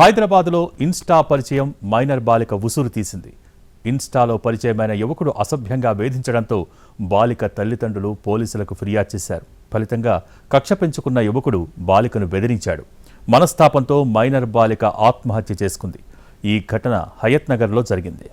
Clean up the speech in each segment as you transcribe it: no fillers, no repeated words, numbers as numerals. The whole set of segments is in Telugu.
హైదరాబాద్లో ఇన్స్టా పరిచయం మైనర్ బాలిక ఉసురు తీసింది. ఇన్స్టాలో పరిచయమైన యువకుడు అసభ్యంగా వేధించడంతో బాలిక తల్లిదండ్రులు పోలీసులకు ఫిర్యాదు చేశారు. ఫలితంగా కక్ష పెంచుకున్న యువకుడు బాలికను బెదిరించాడు. మనస్తాపంతో మైనర్ బాలిక ఆత్మహత్య చేసుకుంది. ఈ ఘటన హయత్ నగర్లో జరిగింది.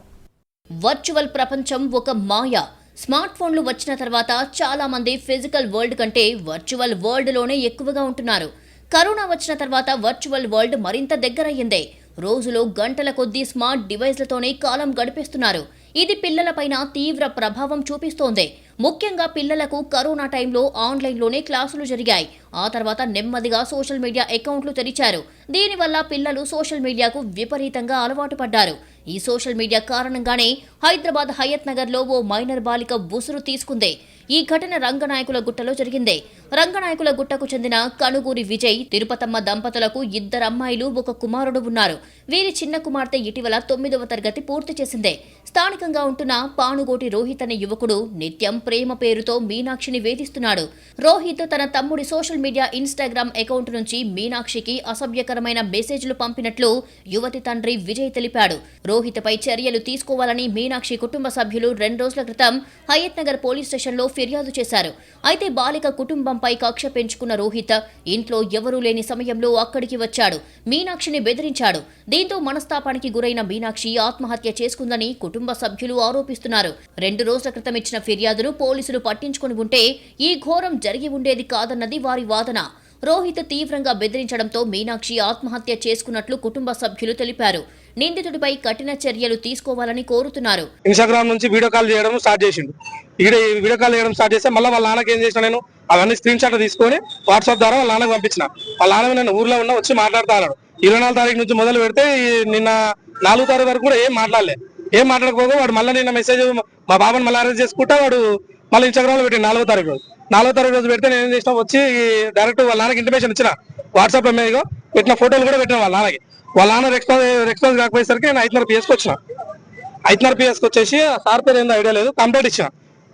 వర్చువల్ ప్రపంచం ఒక మాయ. స్మార్ట్ ఫోన్లు వచ్చిన తర్వాత చాలా మంది ఫిజికల్ వరల్డ్ కంటే వర్చువల్ వరల్డ్ లోనే ఎక్కువగా ఉంటున్నారు. కరోనా వచ్చిన తర్వాత వర్చువల్ వరల్డ్ మరింత దగ్గరయ్యిందే. రోజులో గంటల కొద్దీ స్మార్ట్ డివైస్లతోనే కాలం గడిపేస్తున్నారు. ఇది పిల్లలపైన తీవ్ర ప్రభావం చూపిస్తోంది. ముఖ్యంగా పిల్లలకు కరోనా టైంలో ఆన్లైన్లోనే క్లాసులు జరిగాయి. ఆ తర్వాత నెమ్మదిగా సోషల్ మీడియా అకౌంట్లు తెరిచారు. దీనివల్ల పిల్లలు సోషల్ మీడియాకు విపరీతంగా అలవాటు పడ్డారు. ఈ సోషల్ మీడియా కారణంగానే హైదరాబాద్ హయత్ నగర్లో ఓ మైనర్ బాలిక ఉసురు తీసుకుంది. ఈ ఘటన రంగనాయకుల గుట్టలో జరిగింది. రంగనాయకుల గుట్టకు చెందిన కనుగూరి విజయ్, తిరుపతమ్మ దంపతులకు 2 అమ్మాయిలు, 1 కుమారుడు ఉన్నారు. వీరి చిన్న కుమార్తె ఇటీవల 9వ తరగతి పూర్తి చేసిందే. స్థానికంగా ఉంటున్న పానుగోటి రోహిత్ అనే యువకుడు నిత్యం ప్రేమ పేరుతో మీనాక్షిని వేధిస్తున్నాడు. రోహిత్ తన తమ్ముడి సోషల్ మీడియా ఇన్స్టాగ్రామ్ అకౌంట్ నుంచి మీనాక్షికి అసభ్యకరమైన మెసేజ్లు పంపినట్లు యువతి తండ్రి విజయ్ తెలిపాడు. రోహిత్పై చర్యలు తీసుకోవాలని మీనాక్షి కుటుంబ సభ్యులు 2 రోజుల క్రితం హయత్ నగర్ పోలీస్ స్టేషన్లో ఫిర్యాదు చేశారు. అయితే బాలిక కుటుంబంపై కక్ష పెంచుకున్న రోహిత్ ఇంట్లో ఎవరూ లేని సమయంలో అక్కడికి వచ్చాడు. మీనాక్షిని బెదిరించాడు. దీంతో మనస్తాపానికి గురైన మీనాక్షి ఆత్మహత్య చేసుకుందని కుటుంబ సభ్యులు ఆరోపిస్తున్నారు. 2 రోజుల క్రితం ఇచ్చిన ఫిర్యాదును పోలీసులు పట్టించుకుని ఉంటే ఈ ఘోరం జరిగి ఉండేది కాదన్నది వారి వాదన. రోహిత్ తీవ్రంగా బెదిరించడంతో మీనాక్షి ఆత్మహత్య చేసుకున్నట్లు కుటుంబ సభ్యులు తెలిపారు. నిందితుడిపై కఠిన చర్యలు తీసుకోవాలని కోరుతున్నారు. ఇన్స్టాగ్రామ్ నుంచి వీడియో కాల్ చేయడం స్టార్ట్ చేసిండు. వీడియో కాల్ చేయడం స్టార్ట్ చేస్తే మళ్ళీ వాళ్ళ నాన్నకి ఏం చేసిన, నేను అవన్నీ స్క్రీన్ షాట్ తీసుకొని వాట్సాప్ ద్వారా వాళ్ళ నాన్నకు పంపించిన. వాళ్ళ నాన్న నేను ఊర్లో ఉన్నా వచ్చి మాట్లాడుతా అన్నాడు. 24వ తారీఖు నుంచి మొదలు పెడితే నిన్న 4వ తారీఖు వరకు కూడా ఏం మాట్లాడకపోగా వాడు మళ్ళీ నిన్న మెసేజ్ మా బాబాని మళ్ళీ అరెస్ట్ చేసుకుంటా వాడు మళ్ళీ ఇన్స్టాగ్రామ్ లో పెట్టిండు. 4వ తారీఖు రోజు పెడితే నేను ఏం చేసిన, వచ్చి డైరెక్ట్ వాళ్ళ నాన్నకి ఇంటిమేషన్ ఇచ్చిన. వాట్సాప్ లో పెట్టిన ఫోటోలు కూడా పెట్టిన వాళ్ళ నాన్నకి. వాళ్ళ నాన్న రెస్పాన్స్ కాకపోయేసరికి నేను 5:30 PS వచ్చిన. 5:30 PS వచ్చేసి సార్ పేరు ఏందో ఐడియా లేదు, కంప్లైంట్ ఇచ్చిన.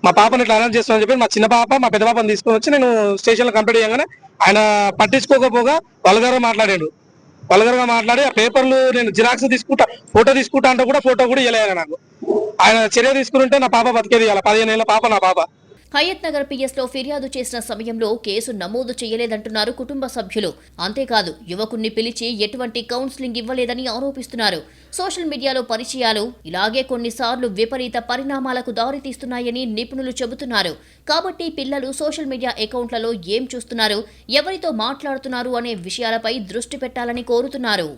మా పాపని ఇట్లా అరెస్ట్ చేస్తామని చెప్పి మా చిన్న పాప మా పెద్ద పాపని తీసుకొని వచ్చి నేను స్టేషన్ లో కంప్లైంట్ చేయగానే ఆయన పట్టించుకోకపోగా వల్గర్గా మాట్లాడి ఆ పేపర్లు నేను జిరాక్స్ ఫోటో తీసుకుంటా అంటే కూడా ఫోటో కూడా ఇవ్వలేదు నాకు. ఆయన చర్య తీసుకుంటే నా పాప బతికేది. 15 ఏళ్ల పాప నా పాప. హయత్ నగర్ పిఎస్లో ఫిర్యాదు చేసిన సమయంలో కేసు నమోదు చేయలేదంటున్నారు కుటుంబ సభ్యులు. అంతేకాదు యువకుణ్ణి పిలిచి ఎటువంటి కౌన్సిలింగ్ ఇవ్వలేదని ఆరోపిస్తున్నారు. సోషల్ మీడియాలో పరిచయాలు ఇలాగే కొన్నిసార్లు విపరీత పరిణామాలకు దారితీస్తున్నాయని నిపుణులు చెబుతున్నారు. కాబట్టి పిల్లలు సోషల్ మీడియా అకౌంట్లలో ఏం చూస్తున్నారు, ఎవరితో మాట్లాడుతున్నారు అనే విషయాలపై దృష్టి పెట్టాలని కోరుతున్నారు.